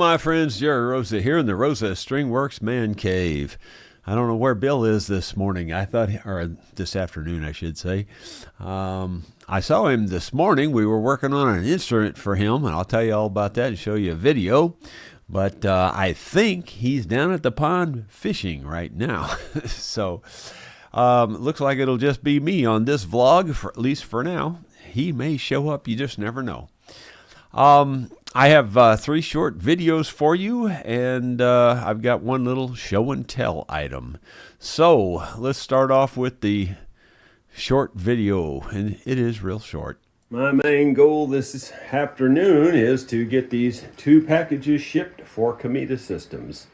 my friends, Jerry Rosa here in the Rosa Stringworks Man Cave. I don't know where Bill is this morning. Or this afternoon, I should say. I saw him this morning. We were working on an instrument for him, and I'll tell you all about that and show you a video. But I think he's down at the pond fishing right now. So looks like it'll just be me on this vlog, at least for now. He may show up. You just never know. I have 3 short videos for you, and I've got one little show and tell item. So let's start off with the short video, and it is real short. My main goal this afternoon is to get these 2 packages shipped for Cometa Systems.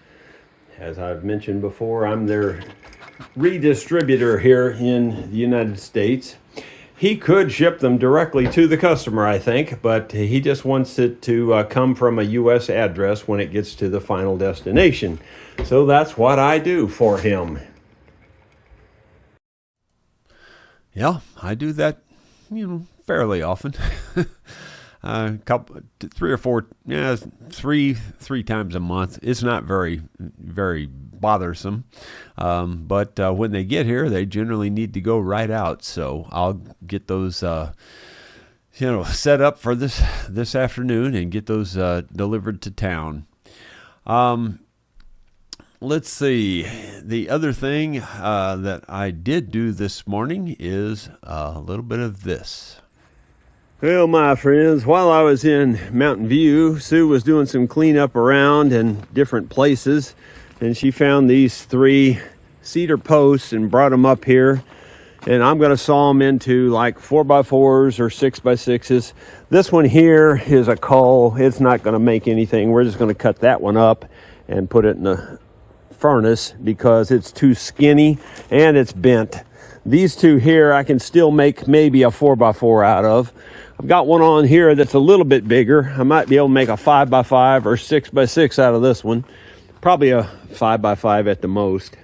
As I've mentioned before, I'm their redistributor here in the United States. He could ship them directly to the customer, I think, but he just wants it to come from a U.S. address when it gets to the final destination. So that's what I do for him. Yeah, I do that, fairly often. Three times a month. It's not very bothersome, but when they get here, they generally need to go right out. So I'll get those, set up for this afternoon and get those delivered to town. Let's see. The other thing that I did do this morning is a little bit of this. Well, my friends, while I was in Mountain View, Sue was doing some cleanup around in different places, and she found these 3 cedar posts and brought them up here. And I'm going to saw them into like 4x4s or 6x6s. This one here is a coal. It's not going to make anything. We're just going to cut that one up and put it in the furnace because it's too skinny and it's bent. These 2 here I can still make maybe a 4x4 out of. I've got one on here that's a little bit bigger. I might be able to make a 5x5 or 6x6 out of this one. Probably a 5x5 at the most.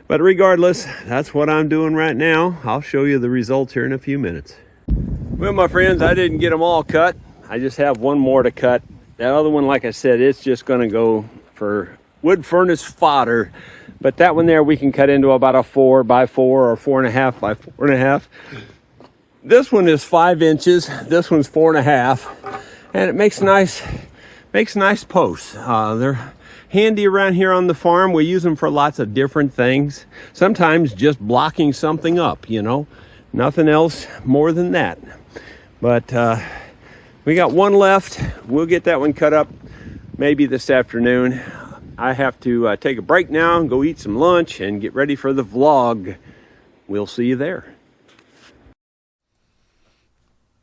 But regardless, that's what I'm doing right now. I'll show you the results here in a few minutes. Well, my friends, I didn't get them all cut. I just have one more to cut. That other one, like I said, it's just going to go for wood furnace fodder. But that one there we can cut into about a 4x4 or 4.5 by 4.5. This one is 5 inches. This one's 4.5, and it makes nice posts. They're handy around here on the farm. We use them for lots of different things. Sometimes just blocking something up, nothing else more than that. But we got one left. We'll get that one cut up maybe this afternoon. I have to take a break now and go eat some lunch and get ready for the vlog. We'll see you there.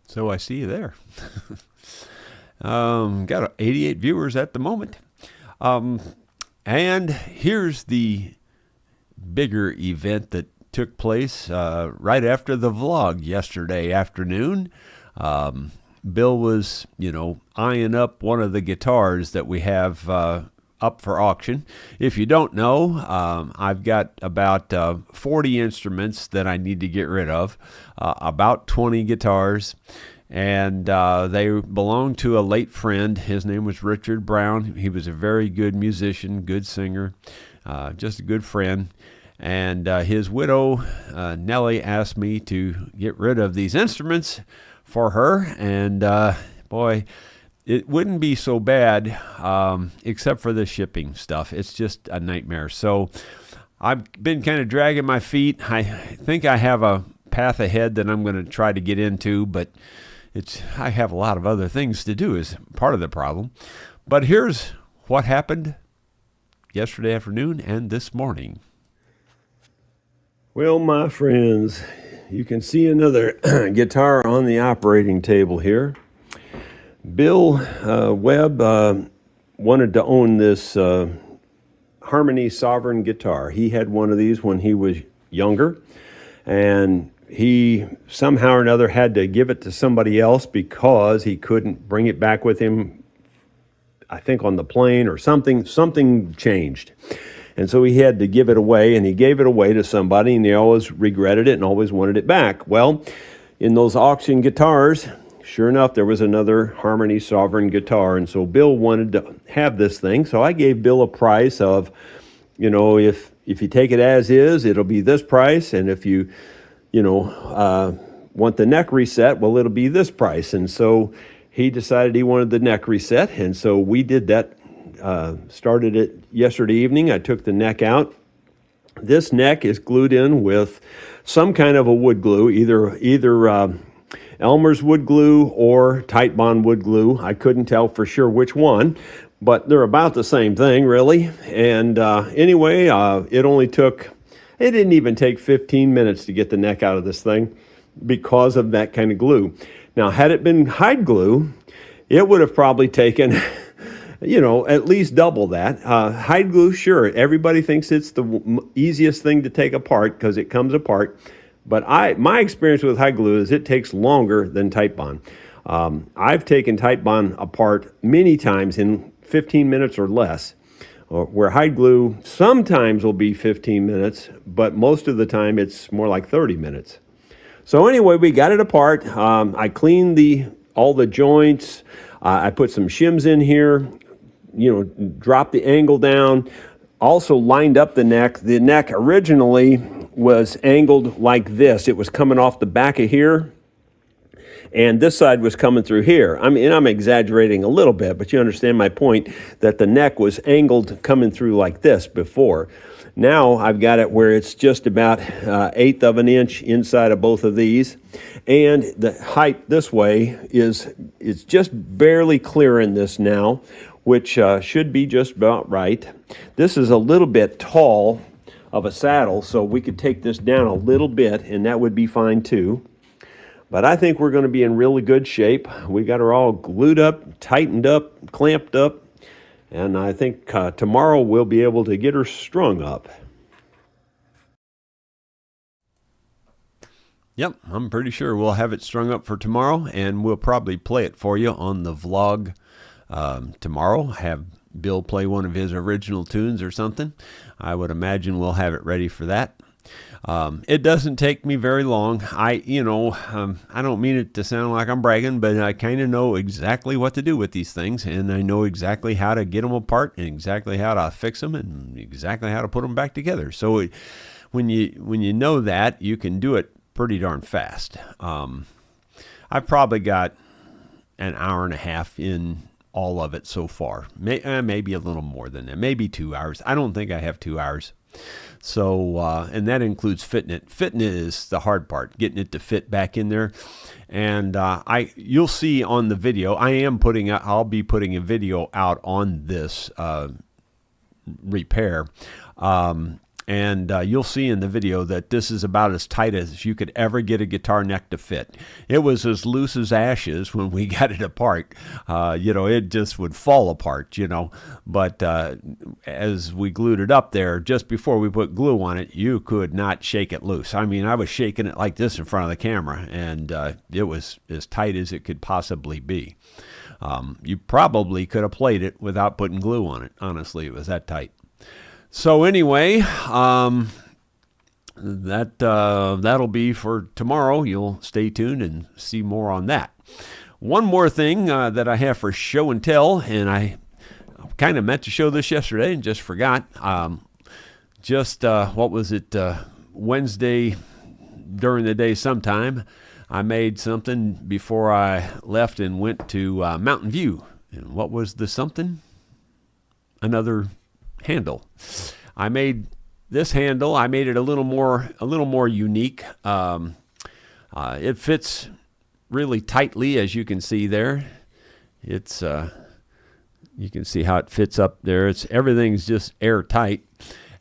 So I see you there. Got 88 viewers at the moment. And here's the bigger event that took place right after the vlog yesterday afternoon. Bill was, eyeing up one of the guitars that we have up for auction. If you don't know, I've got about 40 instruments that I need to get rid of, about 20 guitars, and they belong to a late friend. His name was Richard Brown. He was a very good musician, good singer, just a good friend. And his widow, Nellie, asked me to get rid of these instruments for her, and boy, it wouldn't be so bad, except for the shipping stuff. It's just a nightmare. So I've been kind of dragging my feet. I think I have a path ahead that I'm going to try to get into, but I have a lot of other things to do is part of the problem. But here's what happened yesterday afternoon and this morning. Well, my friends, you can see another guitar on the operating table here. Bill Webb wanted to own this Harmony Sovereign guitar. He had one of these when he was younger, and he somehow or another had to give it to somebody else because he couldn't bring it back with him, I think on the plane or something changed. And so he had to give it away, and he gave it away to somebody, and he always regretted it and always wanted it back. Well, in those auction guitars, sure enough, there was another Harmony Sovereign guitar, and so Bill wanted to have this thing. So I gave Bill a price of, if you take it as is, it'll be this price, and if you want the neck reset, well, it'll be this price. And so he decided he wanted the neck reset, and so we did that. Started it yesterday evening. I took the neck out. This neck is glued in with some kind of a wood glue, either Elmer's wood glue or Titebond wood glue. I couldn't tell for sure which one, but they're about the same thing, really. And anyway, it didn't even take 15 minutes to get the neck out of this thing because of that kind of glue. Now, had it been hide glue, it would have probably taken at least double that. Hide glue, sure, everybody thinks it's the easiest thing to take apart because it comes apart. But my experience with hide glue is it takes longer than Titebond. I've taken Titebond apart many times in 15 minutes or less, where hide glue sometimes will be 15 minutes, but most of the time it's more like 30 minutes. So anyway, we got it apart. I cleaned all the joints. I put some shims in here, dropped the angle down, also lined up the neck. The neck originally was angled like this. It was coming off the back of here, and this side was coming through here. I'm exaggerating a little bit, but you understand my point that the neck was angled coming through like this before. Now I've got it where it's just about 1/8 of an inch inside of both of these, and the height this way is just barely clearing this now, which should be just about right. This is a little bit tall of a saddle, so we could take this down a little bit, and that would be fine too. But I think we're going to be in really good shape. We got her all glued up, tightened up, clamped up, and I think tomorrow we'll be able to get her strung up. Yep, I'm pretty sure we'll have it strung up for tomorrow, and we'll probably play it for you on the vlog tomorrow. Have Bill play one of his original tunes or something. I would imagine we'll have it ready for that. It doesn't take me very long. I don't mean it to sound like I'm bragging, but I kind of know exactly what to do with these things, and I know exactly how to get them apart and exactly how to fix them and exactly how to put them back together. So when you know that, you can do it pretty darn fast. I've probably got an hour and a half in all of it so far. Maybe a little more than that. Maybe 2 hours. I don't think I have 2 hours. So, and that includes fitting it. Fitting it is the hard part, getting it to fit back in there. And you'll see on the video, I'll be putting a video out on this repair. And you'll see in the video that this is about as tight as you could ever get a guitar neck to fit. It was as loose as ashes when we got it apart. It just would fall apart, But as we glued it up there, just before we put glue on it, you could not shake it loose. I mean, I was shaking it like this in front of the camera, and it was as tight as it could possibly be. You probably could have played it without putting glue on it. Honestly, it was that tight. So anyway, that'll be for tomorrow. You'll stay tuned and see more on that. One more thing that I have for show and tell, and I kind of meant to show this yesterday and just forgot. What was it? Wednesday during the day sometime, I made something before I left and went to Mountain View. And what was the something? Another handle. I made this handle. I made it a little more unique. It fits really tightly, as you can see there. It's you can see how it fits up there. Everything's just airtight,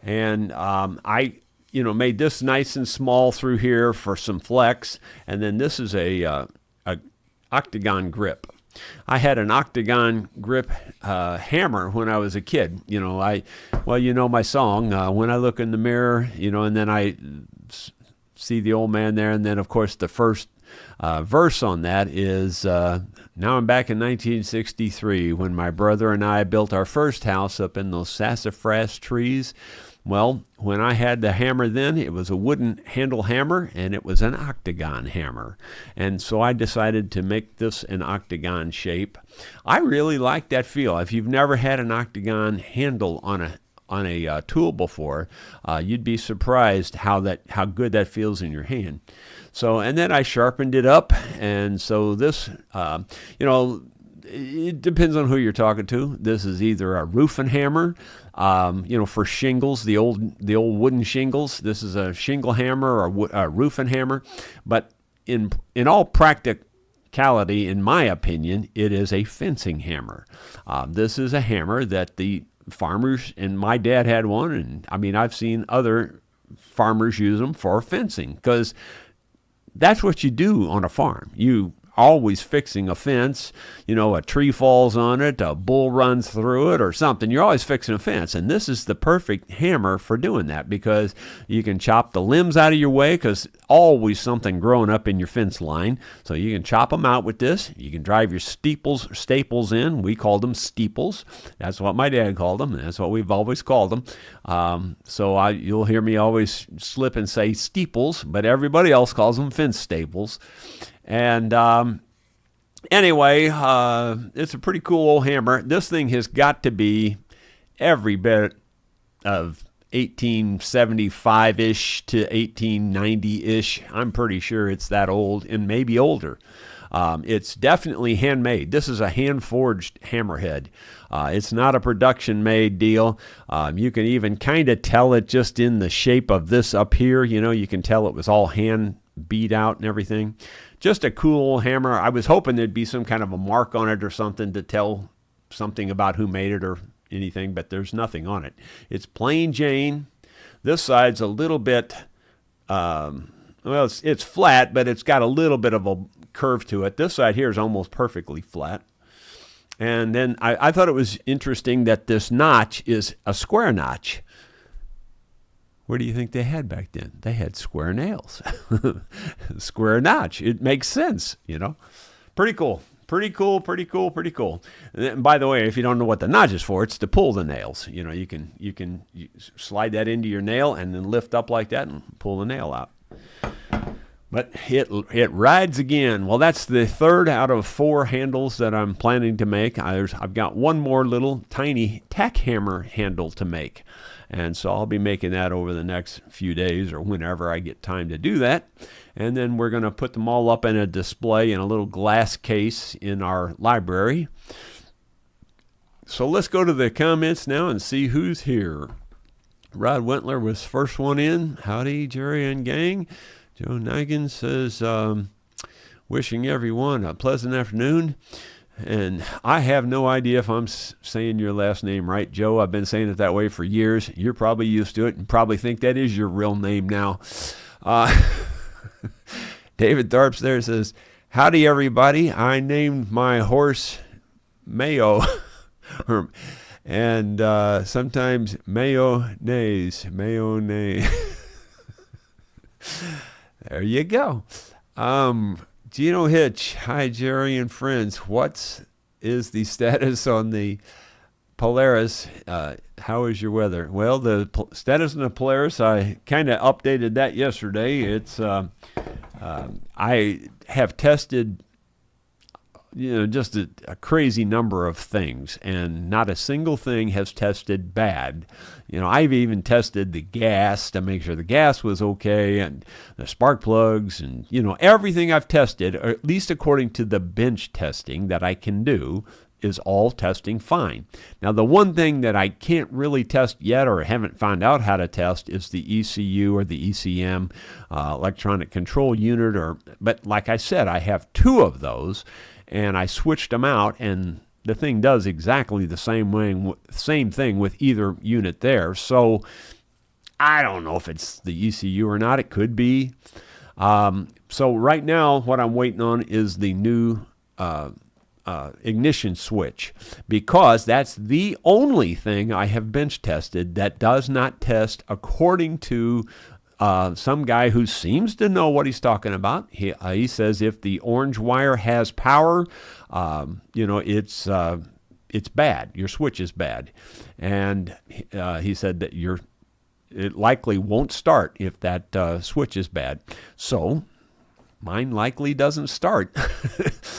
and I made this nice and small through here for some flex, and then this is a octagon grip. I had an octagon grip hammer when I was a kid. My song, When I Look in the Mirror, and then I see the old man there. And then, of course, the first verse on that is, now I'm back in 1963 when my brother and I built our first house up in those sassafras trees Well, when I had the hammer then, it was a wooden handle hammer, and it was an octagon hammer. And so I decided to make this an octagon shape. I really like that feel. If you've never had an octagon handle on a tool before, you'd be surprised how good that feels in your hand. So, and then I sharpened it up, and so this, it depends on who you're talking to. This is either a roofing hammer, for shingles, the old wooden shingles. This is a shingle hammer or a roofing hammer. But in all practicality, in my opinion, it is a fencing hammer. This is a hammer that the farmers, and my dad had one, and I mean, I've seen other farmers use them for fencing, because that's what you do on a farm. You always fixing a fence, a tree falls on it, a bull runs through it or something. You're always fixing a fence. And this is the perfect hammer for doing that, because you can chop the limbs out of your way, because always something growing up in your fence line. So you can chop them out with this. You can drive your staples in. We called them steeples. That's what my dad called them. That's what we've always called them. So you'll hear me always slip and say steeples, but everybody else calls them fence staples. And anyway, it's a pretty cool old hammer. This thing has got to be every bit of 1875-ish to 1890-ish. I'm pretty sure it's that old, and maybe older. It's definitely handmade. This is a hand-forged hammerhead. It's not a production-made deal. You can even kind of tell it just in the shape of this up here. You can tell it was all hand beat out and everything. Just a cool hammer. I was hoping there'd be some kind of a mark on it or something to tell something about who made it or anything, but there's nothing on it. It's plain Jane. This side's a little bit, it's flat, but it's got a little bit of a curve to it. This side here is almost perfectly flat. And then I thought it was interesting that this notch is a square notch. What do you think they had back then? They had square nails. Square notch. It makes sense, Pretty cool. Pretty cool. And by the way, if you don't know what the notch is for, it's to pull the nails. You can slide that into your nail and then lift up like that and pull the nail out. But it rides again. Well, that's the third out of 4 handles that I'm planning to make. I've got one more little tiny tack hammer handle to make. And so I'll be making that over the next few days or whenever I get time to do that. And then we're going to put them all up in a display in a little glass case in our library. So let's go to the comments now and see who's here. Rod Wentler was first one in. Howdy, Jerry and gang. Joe Nigan says, wishing everyone a pleasant afternoon. And I have no idea if I'm saying your last name right, Joe. I've been saying it that way for years. You're probably used to it and probably think that is your real name now. David Tharps there says, howdy, everybody. I named my horse Mayo. And sometimes mayonnaise. There you go. Gino Hitch, hi Jerry and friends. What is the status on the Polaris? How is your weather? Well, the status on the Polaris, I kind of updated that yesterday. It's I have tested, just a crazy number of things, and not a single thing has tested bad. I've even tested the gas to make sure the gas was okay, and the spark plugs, and, everything I've tested, or at least according to the bench testing that I can do, is all testing fine. Now, the one thing that I can't really test yet, or haven't found out how to test, is the ECU or the ECM, electronic control unit. But like I said, I have 2 of those, and I switched them out, and the thing does exactly the same thing with either unit there. So I don't know if it's the ECU or not. It could be. So right now, what I'm waiting on is the new ignition switch, because that's the only thing I have bench tested that does not test according to some guy who seems to know what he's talking about. He says if the orange wire has power, it's bad. Your switch is bad. And he said that your it likely won't start if that switch is bad. So mine likely doesn't start.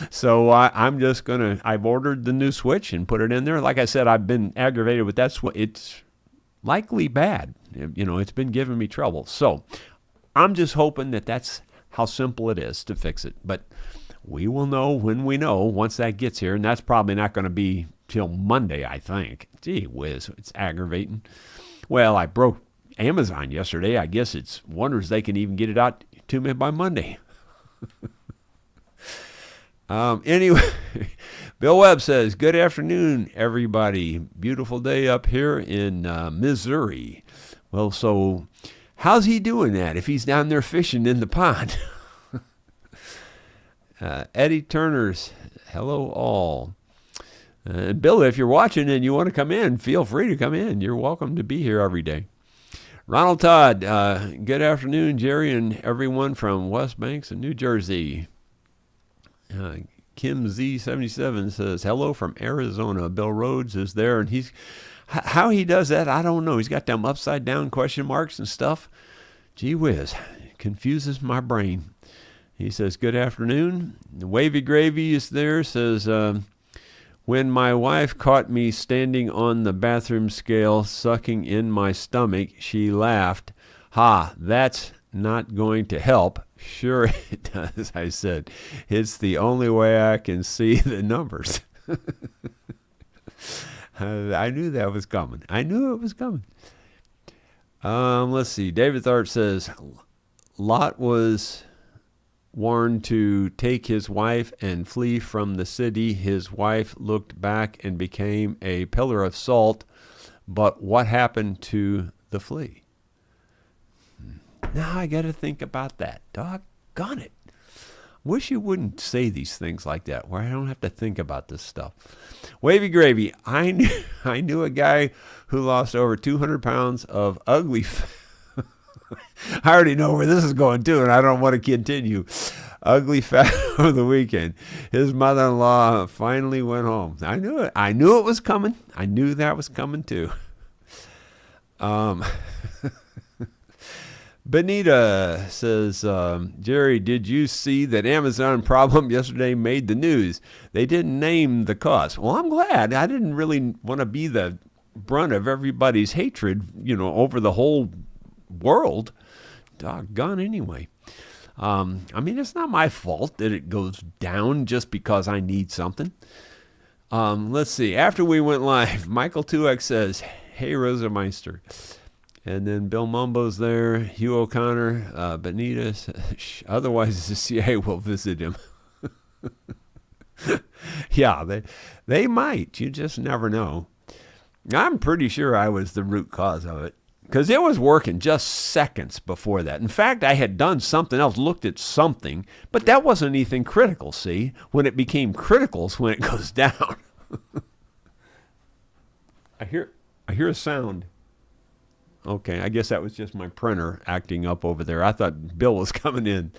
So I'm just going to, I've ordered the new switch and put it in there. Like I said, I've been aggravated with that switch. It's likely bad. It's been giving me trouble. So I'm just hoping that that's how simple it is to fix it. But we will know when we know once that gets here. And that's probably not going to be till Monday, I think. Gee whiz, it's aggravating. Well, I broke Amazon yesterday. I guess it's wonders they can even get it out to me by Monday. Anyway, Bill Webb says, good afternoon, everybody. Beautiful day up here in Missouri. Well, so how's he doing that if he's down there fishing in the pond? Eddie Turner's, hello all. And Bill, if you're watching and you want to come in, feel free to come in. You're welcome to be here every day. Ronald Todd, good afternoon, Jerry and everyone from West Banks in New Jersey. Kim Z77 says, hello from Arizona. Bill Rhodes is there, and how he does that, I don't know. He's got them upside down question marks and stuff. Gee whiz, confuses my brain. He says, good afternoon. Wavy Gravy is there, says, when my wife caught me standing on the bathroom scale, sucking in my stomach, she laughed. Ha, that's not going to help. Sure it does, I said. It's the only way I can see the numbers. I knew that was coming. I knew it was coming. Let's see. David Tharp says, Lot was warned to take his wife and flee from the city. His wife looked back and became a pillar of salt. But what happened to the flea? Now I got to think about that. Doggone it. Wish you wouldn't say these things like that, where I don't have to think about this stuff. Wavy Gravy. I knew a guy who lost over 200 pounds of ugly I already know where this is going to, and I don't want to continue. Ugly fat over the weekend. His mother-in-law finally went home. I knew it. I knew it was coming. I knew that was coming too. Benita says, Jerry, did you see that Amazon problem yesterday made the news? They didn't name the cause. Well, I'm glad. I didn't really want to be the brunt of everybody's hatred, over the whole world. Doggone anyway. It's not my fault that it goes down just because I need something. Let's see. After we went live, Michael 2X says, hey, Rosa Meister. And then Bill Mumbo's there, Hugh O'Connor, Benita. Otherwise, the CIA will visit him. Yeah, they might. You just never know. I'm pretty sure I was the root cause of it, because it was working just seconds before that. In fact, I had done something else, looked at something, but that wasn't anything critical, see? When it became critical is when it goes down. I hear a sound. Okay, I guess that was just my printer acting up over there. I thought Bill was coming in.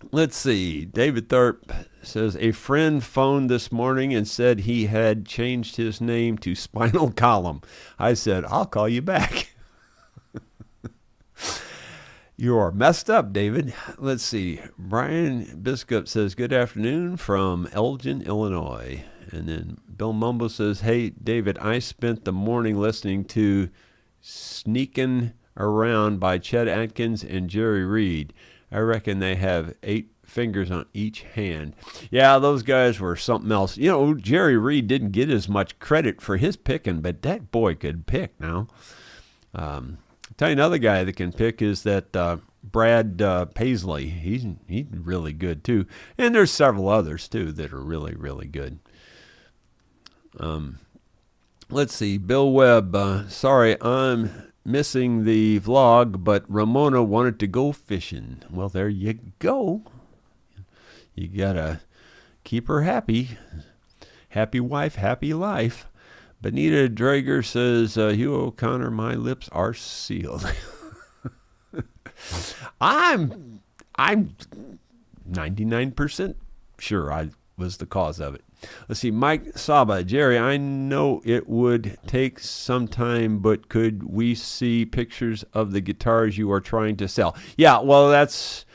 Let's see. David Tharp says, a friend phoned this morning and said he had changed his name to Spinal Column. I said, I'll call you back. You're messed up, David. Let's see. Brian Biscup says, good afternoon from Elgin, Illinois. And then Bill Mumbo says, hey, David, I spent the morning listening to Sneakin' Around by Chet Atkins and Jerry Reed. I reckon they have 8 fingers on each hand. Yeah, those guys were something else. Jerry Reed didn't get as much credit for his picking, but that boy could pick now. I'll tell you another guy that can pick is that Brad Paisley. He's really good, too. And there's several others, too, that are really, really good. Let's see. Bill Webb. Sorry, I'm missing the vlog, but Ramona wanted to go fishing. Well, there you go. You gotta keep her happy. Happy wife, happy life. Benita Drager says, Hugh O'Connor, my lips are sealed. I'm 99% sure I was the cause of it. Let's see, Mike Saba. Jerry, I know it would take some time, but could we see pictures of the guitars you are trying to sell? Yeah, well, that's,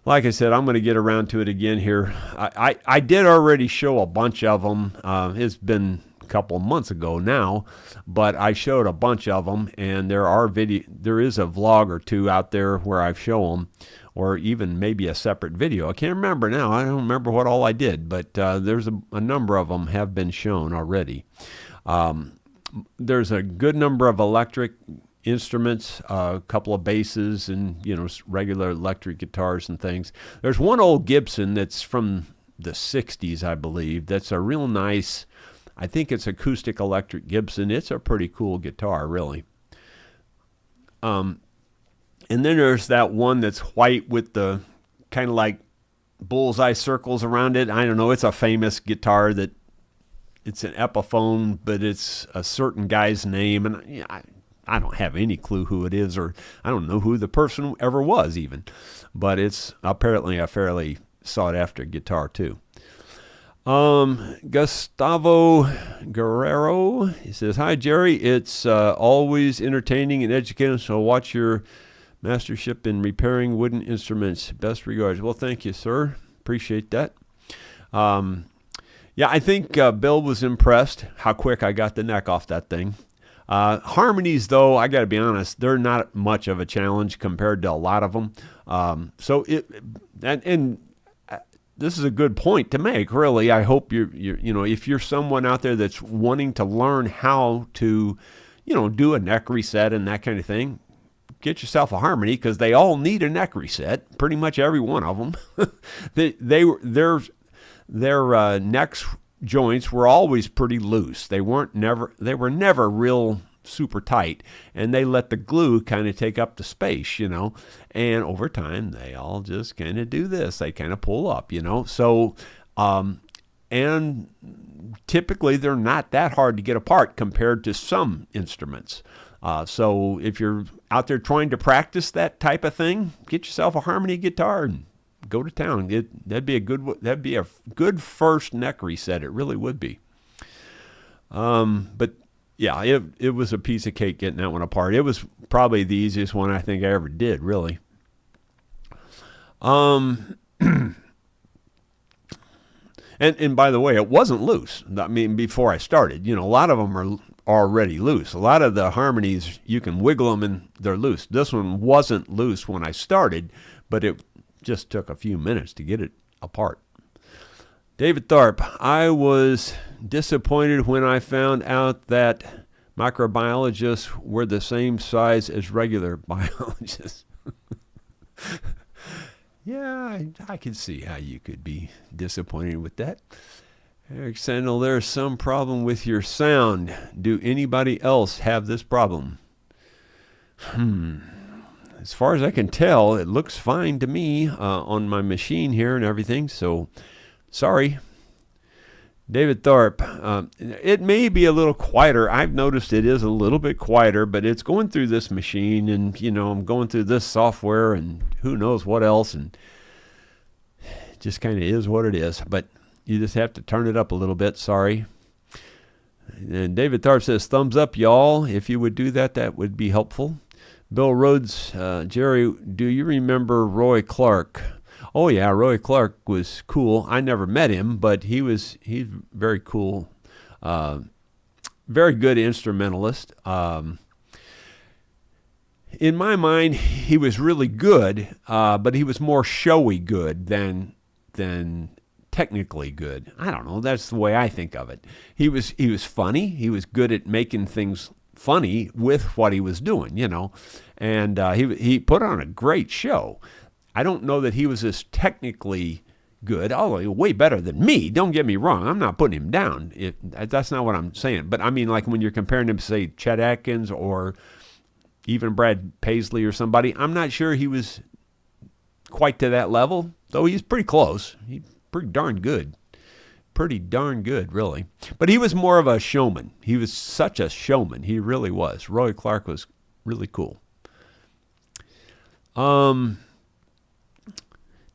like I said, I'm going to get around to it again here. I did already show a bunch of them. It's been a couple of months ago now, but I showed a bunch of them, and there is a vlog or two out there where I show them, or even maybe a separate video. I can't remember now. I don't remember what all I did, but there's a number of them have been shown already. There's a good number of electric instruments, a couple of basses, and regular electric guitars and things. There's one old Gibson that's from the 60s, I believe. That's a real nice, I think it's acoustic electric Gibson. It's a pretty cool guitar, really. And then there's that one that's white with the kind of like bullseye circles around it. I don't know. It's a famous guitar that it's an Epiphone, but it's a certain guy's name. And I don't have any clue who it is, or I don't know who the person ever was even. But it's apparently a fairly sought after guitar too. Gustavo Guerrero, he says, "Hi Jerry, it's always entertaining and educating, so watch your mastership in repairing wooden instruments. Best regards." Well, thank you, sir. Appreciate that. Yeah, I think Bill was impressed how quick I got the neck off that thing. Harmonies, though, I got to be honest, they're not much of a challenge compared to a lot of them. This is a good point to make, really. I hope if you're someone out there that's wanting to learn how to, do a neck reset and that kind of thing, get yourself a harmony, because they all need a neck reset. Pretty much every one of them. Their necks joints were always pretty loose. They were never real super tight, and they let the glue kind of take up the space, and over time they all just kind of do this. They kind of pull up, so and typically they're not that hard to get apart compared to some instruments. So if you're out there trying to practice that type of thing, get yourself a harmony guitar and go to town. That'd be a good first neck reset. It really would be. But yeah, it was a piece of cake getting that one apart. It was probably the easiest one I think I ever did, really. And by the way, it wasn't loose. I mean, before I started, a lot of them are already loose. A lot of the harmonies, you can wiggle them and they're loose. This one wasn't loose when I started, but it just took a few minutes to get it apart. David Tharp, I was disappointed when I found out that microbiologists were the same size as regular biologists. Yeah, I can see how you could be disappointed with that. Eric Sandel, there's some problem with your sound. Do anybody else have this problem? As far as I can tell, it looks fine to me on my machine here and everything, so sorry. David Tharp, it may be a little quieter. I've noticed it is a little bit quieter, but it's going through this machine, and I'm going through this software and who knows what else, and it just kind of is what it is. But you just have to turn it up a little bit. Sorry. And David Tharp says, thumbs up, y'all. If you would do that, that would be helpful. Bill Rhodes, Jerry, do you remember Roy Clark? Oh yeah, Roy Clark was cool. I never met him, but he's very cool. Very good instrumentalist. In my mind, he was really good, but he was more showy good than technically good. I don't know. That's the way I think of it. He was funny. He was good at making things funny with what he was doing, and he put on a great show. I don't know that he was as technically good, although way better than me. Don't get me wrong. I'm not putting him down. That's not what I'm saying. But I mean, like when you're comparing him to, say, Chet Atkins or even Brad Paisley or somebody, I'm not sure he was quite to that level, though he's pretty close. He's pretty darn good. Pretty darn good, really. But he was more of a showman. He was such a showman. He really was. Roy Clark was really cool.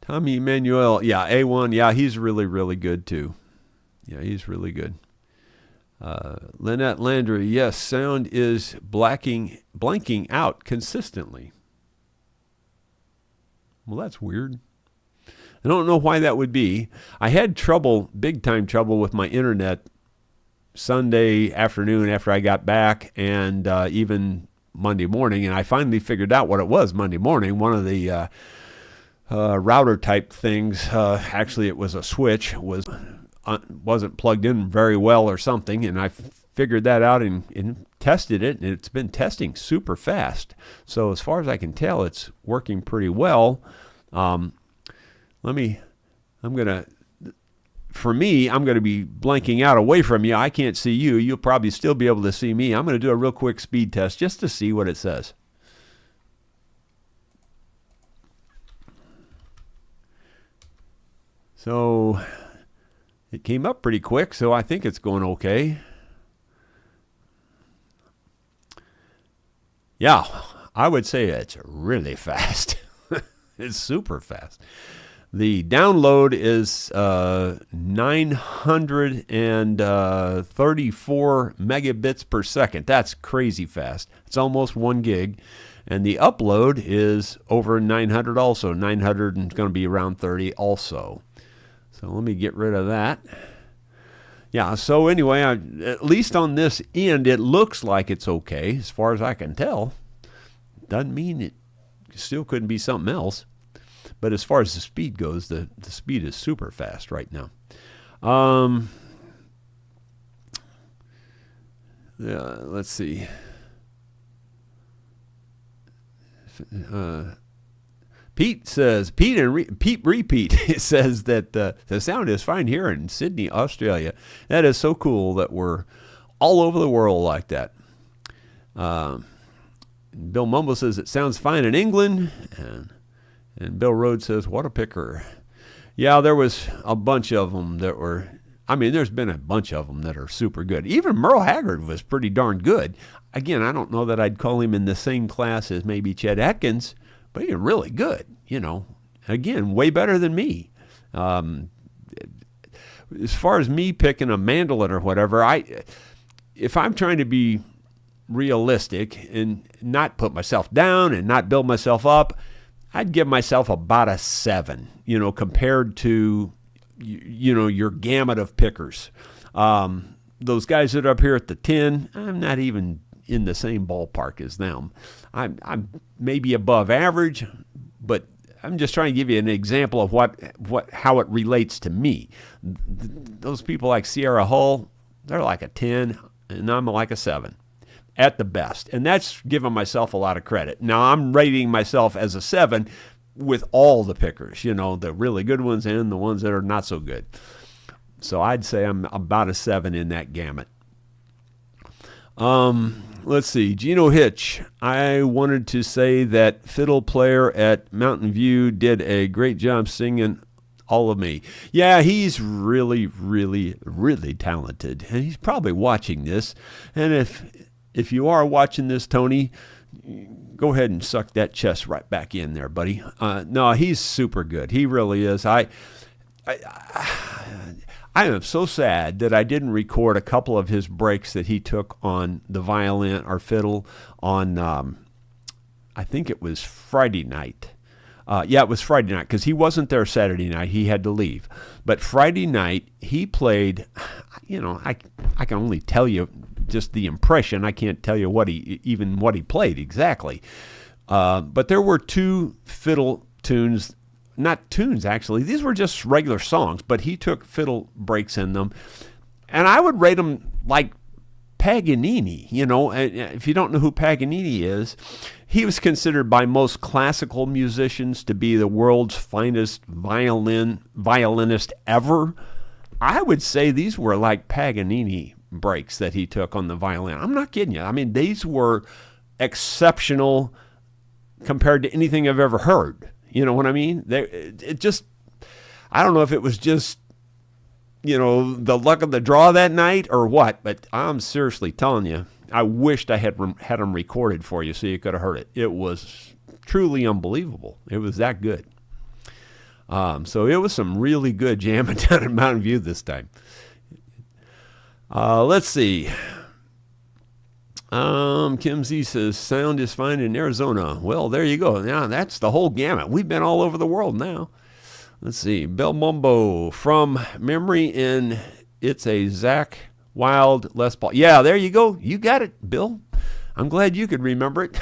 Tommy Emmanuel, yeah, A1, yeah, he's really, really good too. Yeah, he's really good. Lynette Landry, yes, sound is blanking out consistently. Well, that's weird. I don't know why that would be. I had trouble, big time trouble with my internet Sunday afternoon after I got back, and even Monday morning, and I finally figured out what it was Monday morning. One of the router type things, actually it was a switch, wasn't plugged in very well or something, and I figured that out and tested it, and it's been testing super fast. So as far as I can tell, it's working pretty well. I'm going to be blanking out away from you. I can't see you. You'll probably still be able to see me. I'm going to do a real quick speed test just to see what it says. So it came up pretty quick, so I think it's going okay. Yeah, I would say it's really fast. It's super fast. The download is 934 megabits per second. That's crazy fast. It's almost 1 gig. And the upload is over 900 also. 900 and it's going to be around 30 also. So let me get rid of that. Yeah, so anyway, at least on this end, it looks like it's okay as far as I can tell. Doesn't mean it still couldn't be something else. But as far as the speed goes, the speed is super fast right now. Let's see. Pete Repeat says that the sound is fine here in Sydney, Australia. That is so cool that we're all over the world like that. Bill Mumble says it sounds fine in England, and Bill Rhodes says, what a picker. Yeah, there was a bunch of them that were, there's been a bunch of them that are super good. Even Merle Haggard was pretty darn good. Again, I don't know that I'd call him in the same class as maybe Chet Atkins, but he's really good, Again, way better than me. As far as me picking a mandolin or whatever, if I'm trying to be realistic and not put myself down and not build myself up, I'd give myself about a 7, compared to, your gamut of pickers. Those guys that are up here at the 10, I'm not even in the same ballpark as them. I'm maybe above average, but I'm just trying to give you an example of how it relates to me. Those people like Sierra Hull, they're like a 10, and I'm like a 7. At the best. And that's giving myself a lot of credit. Now, I'm rating myself as a 7 with all the pickers, the really good ones and the ones that are not so good. So I'd say I'm about a 7 in that gamut. Let's see. Gino Hitch. I wanted to say that fiddle player at Mountain View did a great job singing All of Me. Yeah, he's really, really, really talented. And he's probably watching this. And if you are watching this, Tony, go ahead and suck that chest right back in there, buddy. No, he's super good. He really is. I am so sad that I didn't record a couple of his breaks that he took on the violin or fiddle on, I think it was Friday night. It was Friday night because he wasn't there Saturday night. He had to leave. But Friday night, he played, I can only tell you just the impression. I can't tell you what he played exactly. But there were 2 fiddle tunes, not tunes actually. These were just regular songs, but he took fiddle breaks in them. And I would rate them like Paganini, If you don't know who Paganini is, he was considered by most classical musicians to be the world's finest violinist ever. I would say these were like Paganini breaks that he took on the violin. I'm not kidding you. These were exceptional compared to anything I've ever heard. You know what I mean? I don't know if it was just, the luck of the draw that night or what, but I'm seriously telling you, I wished I had them recorded for you so you could have heard it. It was truly unbelievable. It was that good. So it was some really good jamming down in Mountain View this time. Let's see. Kim Z says, sound is fine in Arizona. Well, there you go. Now, that's the whole gamut. We've been all over the world now. Let's see. Bill Mumbo, from memory, and it's a Zach Wild Les Paul. Yeah, there you go. You got it, Bill. I'm glad you could remember it.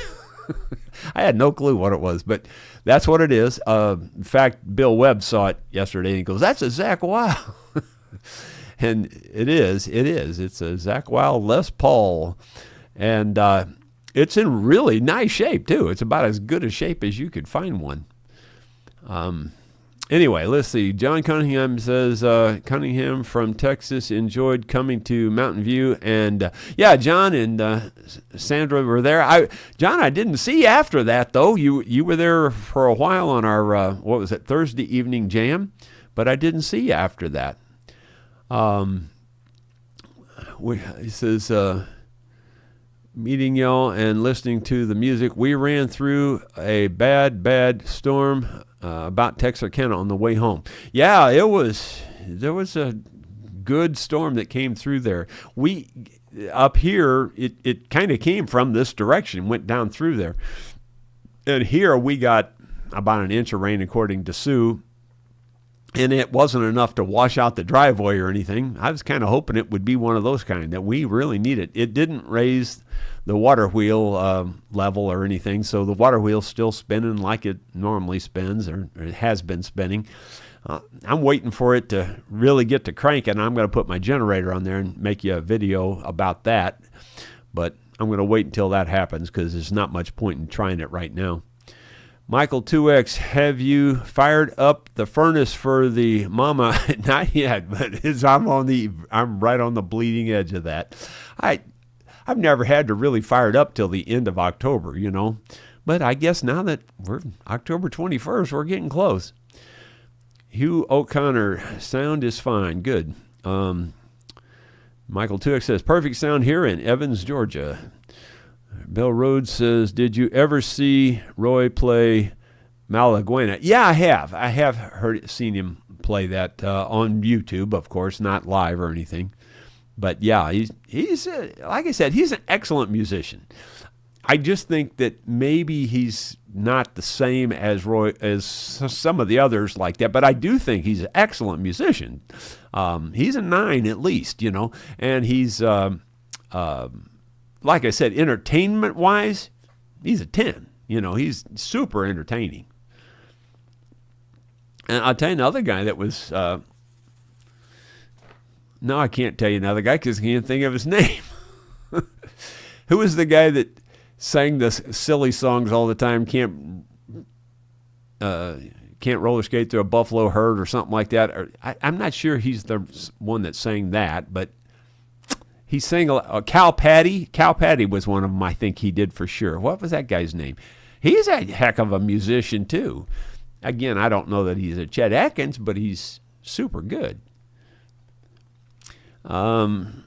I had no clue what it was, but that's what it is. In fact, Bill Webb saw it yesterday, and he goes, that's a Zach Wild. And it is. It's a Zach Wild Les Paul. And it's in really nice shape, too. It's about as good a shape as you could find one. Anyway, let's see. John Cunningham says, Cunningham from Texas enjoyed coming to Mountain View. And, yeah, John and Sandra were there. John, I didn't see you after that, though. You were there for a while on our, Thursday evening jam. But I didn't see you after that. He says, meeting y'all and listening to the music. We ran through a bad storm about Texarkana on the way home. Yeah, there was a good storm that came through there. We up here, it kind of came from this direction, went down through there. And here we got about an inch of rain, according to Sue. And it wasn't enough to wash out the driveway or anything. I was kind of hoping it would be one of those kind that we really needed. It didn't raise the water wheel level or anything, so the water wheel's still spinning like it normally spins, or it has been spinning. I'm waiting for it to really get to cranking. I'm going to put my generator on there and make you a video about that. But I'm going to wait until that happens because there's not much point in trying it right now. Michael 2X, have you fired up the furnace for the mama? Not yet, but I'm right on the bleeding edge of that. I've never had to really fire it up till the end of October, But I guess now that we're October 21st, we're getting close. Hugh O'Connor, sound is fine. Good. Michael 2X says, perfect sound here in Evans, Georgia. Bill Rhodes says, did you ever see Roy play Malaguena? Yeah, I have. I have seen him play that on YouTube, of course, not live or anything. But yeah, he's like I said, he's an excellent musician. I just think that maybe he's not the same as Roy, as some of the others like that, but I do think he's an excellent musician. He's a 9 at least, and he's, like I said, entertainment-wise, he's a 10. He's super entertaining. And I'll tell you another guy that was, no, I can't tell you another guy because I can't think of his name. Who was the guy that sang the silly songs all the time, can't roller skate through a buffalo herd or something like that? I'm not sure he's the one that sang that, but he sang Cal Patty. Cal Patty was one of them, I think he did for sure. What was that guy's name? He's a heck of a musician, too. Again, I don't know that he's a Chet Atkins, but he's super good. Brian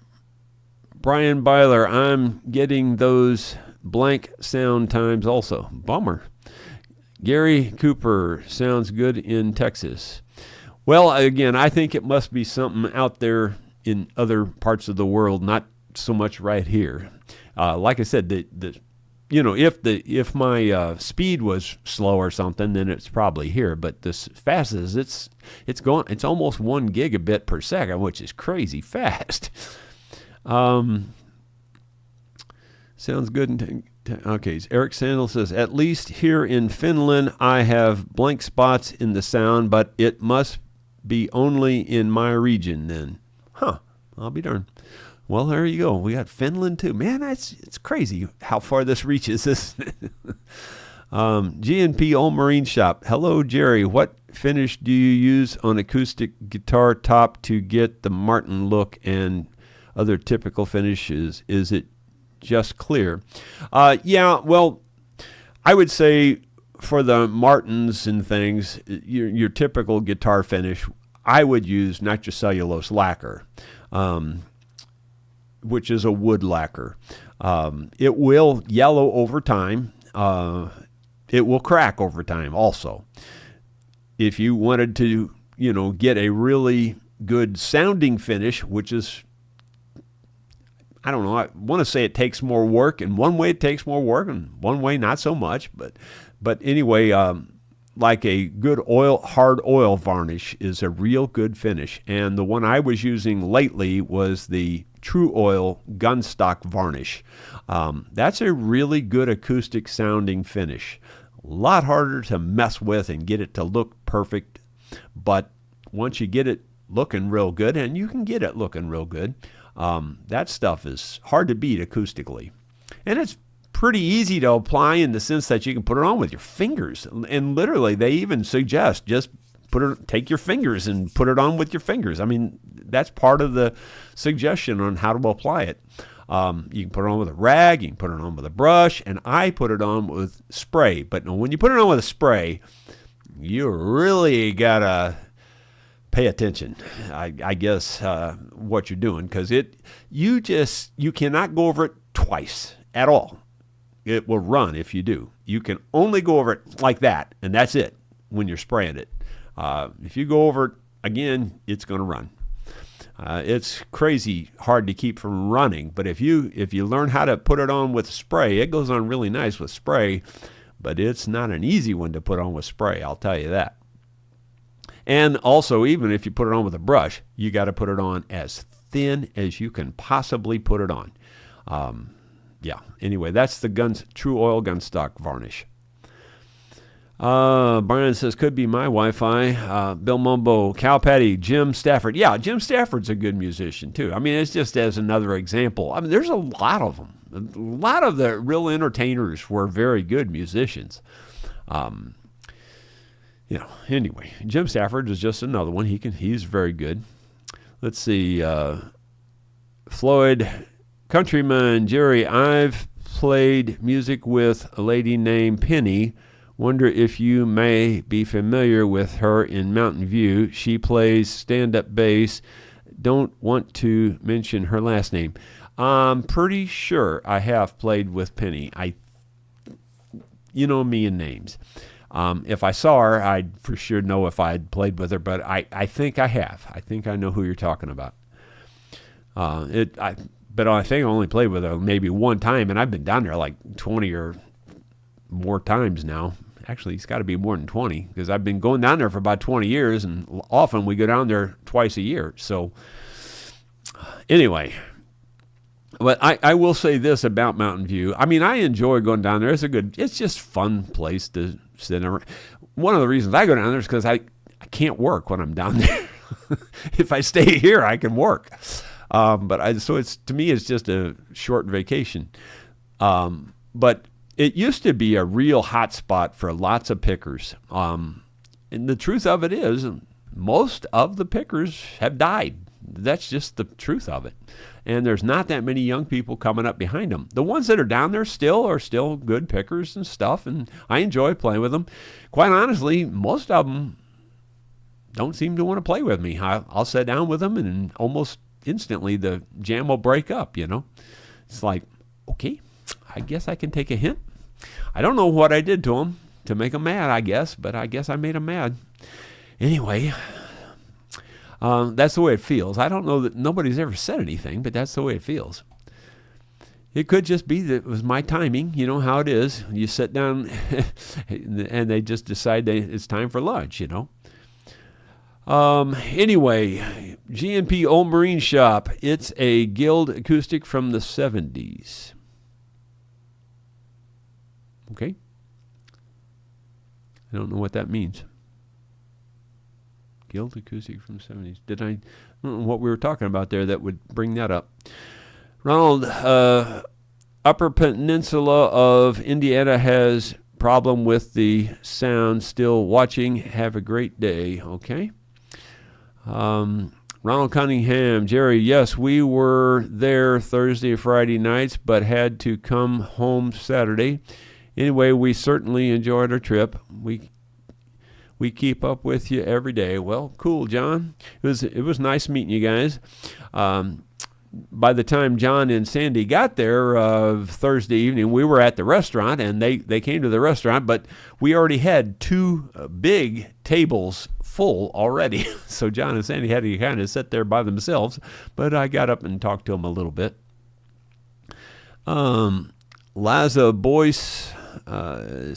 Byler, I'm getting those blank sound times also. Bummer. Gary Cooper, sounds good in Texas. Well, again, I think it must be something out there in other parts of the world, not so much right here. Like I said, if my speed was slow or something, then it's probably here. But as fast as it's almost 1 gigabit per second, which is crazy fast. Sounds good. Okay, Eric Sandel says, at least here in Finland, I have blank spots in the sound, but it must be only in my region then. Huh, I'll be darned. Well, there you go. We got Finland too. Man, it's crazy how far this reaches. GNP Old Marine Shop. Hello, Jerry. What finish do you use on acoustic guitar top to get the Martin look and other typical finishes? Is it just clear? Yeah, well, I would say for the Martins and things, your typical guitar finish, I would use nitrocellulose lacquer, which is a wood lacquer. It will yellow over time. It will crack over time also. If you wanted to, get a really good sounding finish, which is I don't know. I want to say it takes more work. In one way, it takes more work, and one way, not so much. But anyway, like a good hard oil varnish is a real good finish. And the one I was using lately was the True Oil Gunstock Varnish. That's a really good acoustic sounding finish. A lot harder to mess with and get it to look perfect. But once you get it looking real good, and you can get it looking real good, that stuff is hard to beat acoustically. And it's pretty easy to apply in the sense that you can put it on with your fingers. And literally, they even suggest just take your fingers and put it on with your fingers. I mean, that's part of the suggestion on how to apply it. You can put it on with a rag, you can put it on with a brush, and I put it on with spray. But when you put it on with a spray, you really gotta pay attention, I guess, what you're doing, because you cannot go over it twice at all. It will run if you do. You can only go over it like that, and that's it when you're spraying it. If you go over it again, it's going to run. It's crazy hard to keep from running, but if you learn how to put it on with spray, it goes on really nice with spray, but it's not an easy one to put on with spray, I'll tell you that. And also, even if you put it on with a brush, you got to put it on as thin as you can possibly put it on. Anyway, that's the True Oil Gunstock Varnish. Brian says, could be my Wi-Fi. Bill Mumbo, Cal Patty, Jim Stafford. Yeah, Jim Stafford's a good musician, too. I mean, it's just as another example. I mean, there's a lot of them. A lot of the real entertainers were very good musicians. Anyway, Jim Stafford is just another one. He's very good. Let's see. Floyd, Countryman, Jerry, I've played music with a lady named Penny. Wonder if you may be familiar with her in Mountain View. She plays stand-up bass. Don't want to mention her last name. I'm pretty sure I have played with Penny. You know me and names. If I saw her, I'd for sure know if I'd played with her, but I think I have. I think I know who you're talking about. But I think I only played with her maybe one time, and I've been down there like 20 or more times now. Actually, it's got to be more than 20, because I've been going down there for about 20 years, and often we go down there twice a year. So anyway, but I will say this about Mountain View. I mean, I enjoy going down there. It's just fun place to sit around. One of the reasons I go down there is because I can't work when I'm down there. If I stay here, I can work. So to me, it's just a short vacation. But it used to be a real hot spot for lots of pickers. And the truth of it is, most of the pickers have died. That's just the truth of it. And there's not that many young people coming up behind them. The ones that are down there are still good pickers and stuff, and I enjoy playing with them. Quite honestly, most of them don't seem to want to play with me. I'll sit down with them, and almost instantly the jam will break up, It's like, okay, I guess I can take a hint. I don't know what I did to them to make them mad, I guess, but I guess I made them mad. Anyway, that's the way it feels. I don't know that nobody's ever said anything, but that's the way it feels. It could just be that it was my timing. You know how it is. You sit down and they just decide it's time for lunch, Anyway, G&P Old Marine Shop. It's a Guild acoustic from the 70s. Okay. I don't know what that means. Guild acoustic from the 70s. I don't know what we were talking about there that would bring that up. Ronald, Upper Peninsula of Indiana has problem with the sound. Still watching. Have a great day. Okay. Ronald Cunningham, Jerry, yes, we were there Thursday, Friday nights, but had to come home Saturday. Anyway, we certainly enjoyed our trip. We keep up with you every day. Well, cool, John. It was nice meeting you guys. By the time John and Sandy got there Thursday evening, we were at the restaurant, and they came to the restaurant, but we already had two big tables full already. So John and Sandy had to kind of sit there by themselves, but I got up and talked to them a little bit. Laza Boyce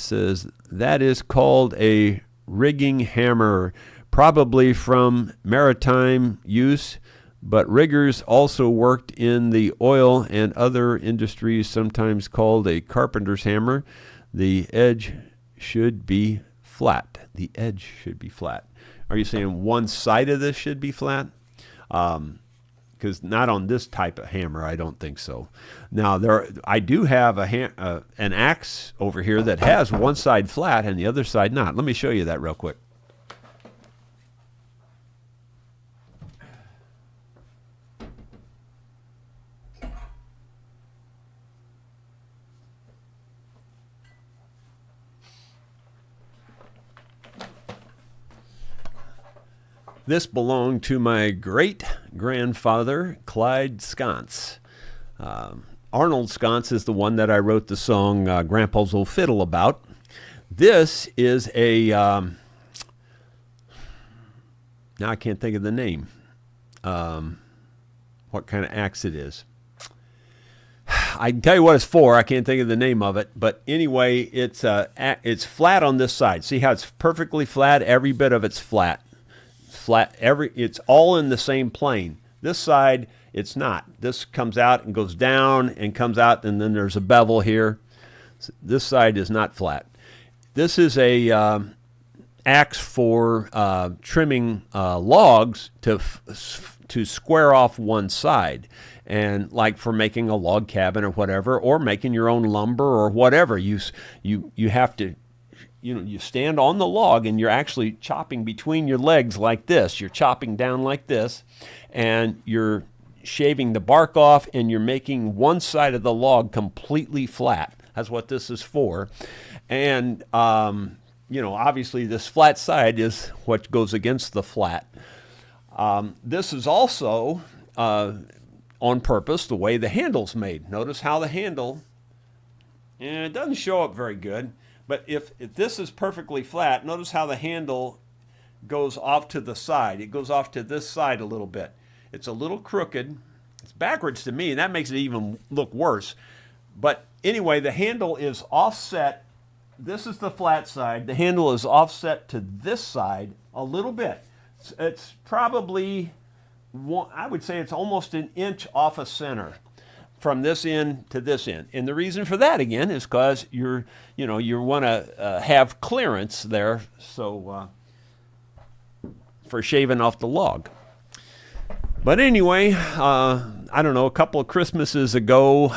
says, that is called a rigging hammer, probably from maritime use, but riggers also worked in the oil and other industries, sometimes called a carpenter's hammer. The edge should be flat. The edge should be flat. Are you saying one side of this should be flat? Because not on this type of hammer, I don't think so. Now, I do have an axe over here that has one side flat and the other side not. Let me show you that real quick. This belonged to my great-grandfather, Clyde Sconce. Arnold Sconce is the one that I wrote the song Grandpa's Old Fiddle about. This is now I can't think of the name, what kind of axe it is. I can tell you what it's for. I can't think of the name of it. But anyway, it's flat on this side. See how it's perfectly flat? Every bit of it's flat. It's all in the same plane. This side, it's not. This comes out and goes down and comes out, and then there's a bevel here. This side is not flat. This is a axe for trimming logs to square off one side, and like for making a log cabin or whatever, or making your own lumber or whatever. You have to. You stand on the log and you're actually chopping between your legs like this. You're chopping down like this, and you're shaving the bark off, and you're making one side of the log completely flat. That's what this is for. And, obviously this flat side is what goes against the flat. This is also on purpose the way the handle's made. Notice how the handle, it doesn't show up very good. But if this is perfectly flat, notice how the handle goes off to the side. It goes off to this side a little bit. It's a little crooked. It's backwards to me, and that makes it even look worse. But anyway, the handle is offset. This is the flat side. The handle is offset to this side a little bit. It's probably, I would say it's almost an inch off of center, from this end to this end. And the reason for that, again, is because you want to have clearance there, so for shaving off the log. But anyway, I don't know, a couple of Christmases ago,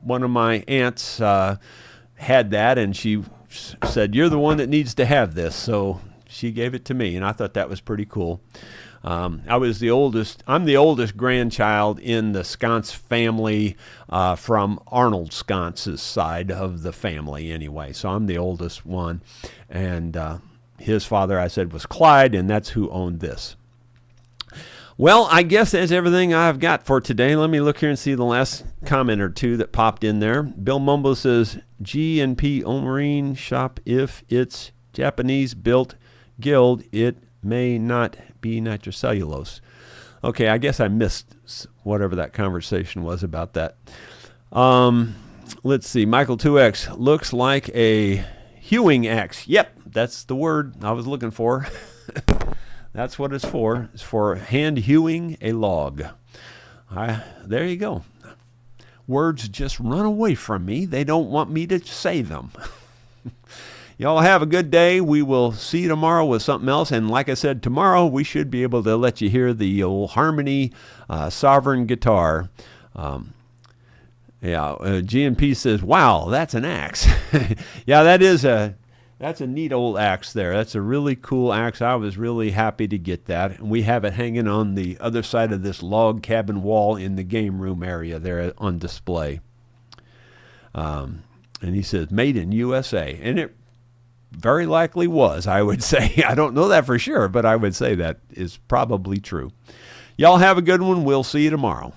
one of my aunts had that, and she said, "You're the one that needs to have this." So she gave it to me, and I thought that was pretty cool. I'm the oldest grandchild in the Sconce family, from Arnold Sconce's side of the family anyway. So I'm the oldest one. And his father, I said, was Clyde, and that's who owned this. Well, I guess that's everything I've got for today. Let me look here and see the last comment or two that popped in there. Bill Mumbo says, G&P Marine Shop, if it's Japanese built guild, it may not be nitrocellulose. Okay, I guess I missed whatever that conversation was about that. Let's see. Michael 2X looks like a hewing axe. Yep, that's the word I was looking for. That's what it's for. It's for hand hewing a log. There you go. Words just run away from me. They don't want me to say them. Y'all have a good day. We will see you tomorrow with something else. And like I said, tomorrow we should be able to let you hear the old Harmony Sovereign guitar. G&P says, wow, that's an axe. Yeah, that's a neat old axe there. That's a really cool axe. I was really happy to get that. And we have it hanging on the other side of this log cabin wall in the game room area there on display. And he says, made in USA. And it very likely was, I would say. I don't know that for sure, but I would say that is probably true. Y'all have a good one. We'll see you tomorrow.